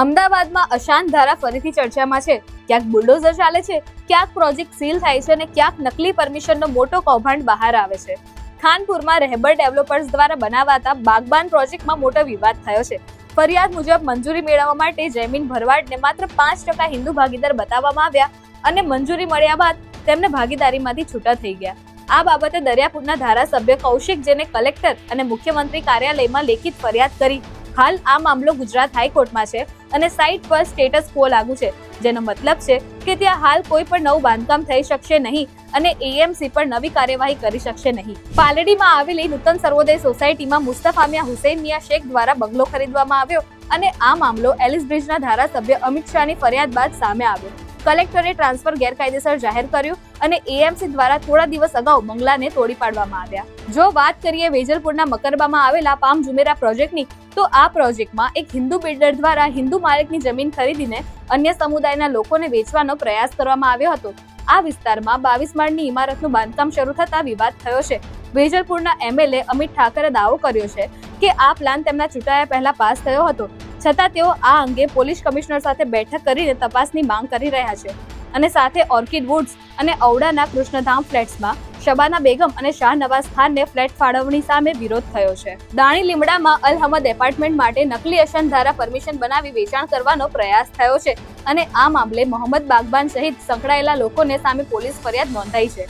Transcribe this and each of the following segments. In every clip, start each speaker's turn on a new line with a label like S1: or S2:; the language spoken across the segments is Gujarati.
S1: અમદાવાદમાં અશાંત ધારા ફરીથી ચર્ચામાં છે। ક્યાંક બુલડોઝર ચાલે છે, ક્યાંક પ્રોજેક્ટ સીલ થાય છે અને ક્યાંક નકલી પરમિશનનો મોટો કૌભાંડ બહાર આવે છે। ખાનપુરમાં રહેબર ડેવલપર્સ દ્વારા બનાવાતા બાગબાન પ્રોજેક્ટમાં મોટો વિવાદ થયો છે। ફરિયાદ મુજબ મંજૂરી મેળવવા માટે જયમીન ભરવાડને માત્ર 5% હિન્દુ ભાગીદાર બતાવવામાં આવ્યા અને મંજૂરી મળ્યા બાદ તેમને ભાગીદારીમાંથી છૂટા થઈ ગયા। આ બાબતે દરિયાપુરના ધારાસભ્ય કૌશિક જેને કલેક્ટર અને મુખ્યમંત્રી કાર્યાલયમાં લેખિત ફરિયાદ કરી। હાલ આ મામલો ગુજરાત હાઈકોર્ટમાં છે અને સાઇટ પર સ્ટેટસ ક્વો લાગુ છે, જેનો મતલબ છે કે ત્યાં હાલ કોઈ પણ નવું બાંધકામ થઈ શકશે નહીં અને એએમસી પર નવી કાર્યવાહી કરી શકશે નહીં। પાલડીમાં આવેલી નૂતન સર્વોદય સોસાયટીમાં મુસ્તફા મિયા હુસૈન મિયા શેખ દ્વારા બંગલો ખરીદવામાં આવ્યો અને આ મામલો એલિસ બ્રિજના ધારાસભ્ય અમિત શાહની ફરિયાદ બાદ સામે આવ્યો। કલેક્ટરે ટ્રાન્સફર ગેરકાયદેસર જાહેર કર્યું અને એએમસી દ્વારા થોડા દિવસ અગાઉ બંગલાને તોડી પાડવામાં આવ્યા। જો વાત કરીએ વેજલપુરના મકરબામાં આવેલા પામ જુમેરા પ્રોજેક્ટની, તો આ પ્રોજેક્ટમાં એક હિન્દુ બિલ્ડર દ્વારા હિન્દુ માલિકની જમીન ખરીદીને અન્ય સમુદાયના લોકોને વેચવાનો પ્રયાસ કરવામાં આવ્યો હતો। આ વિસ્તારમાં 22 માળની ઇમારતનું બાંધકામ શરૂ થતા વિવાદ થયો છે। વેજલપુરના એમએલએ અમિત ઠાકરે દાવો કર્યો છે કે આ પ્લાન તેમના ચૂંટાયા પહેલા પાસ થયો હતો, છતાં તેઓ આ અંગે પોલીસ કમિશનર સાથે બેઠક કરીને તપાસની માંગ કરી રહ્યા છે અને સાથે ઓર્કિડ વુડ્સ અને ઔડાના કૃષ્ણધામ ફ્લેટ્સમાં શબાના બેગમ અને શાહનવાઝ ખાનને ફ્લેટ ફાળવણી સામે વિરોધ થયો છે। દાણી લીમડામાં અલહમદ એપાર્ટમેન્ટ માટે નકલી અશાંત ધારા પરમિશન બનાવી વેચાણ કરવાનો પ્રયાસ થયો છે અને આ મામલે મોહમ્મદ બાગબાન સહિત સંકળાયેલા લોકોને સામે પોલીસ ફરિયાદ નોંધાઈ છે।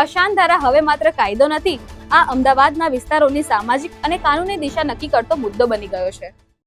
S1: અશાંત ધારા હવે માત્ર કાયદો નથી, આ અમદાવાદના વિસ્તારોની સામાજિક અને કાનૂની દિશા નક્કી કરતો મુદ્દો બની ગયો છે।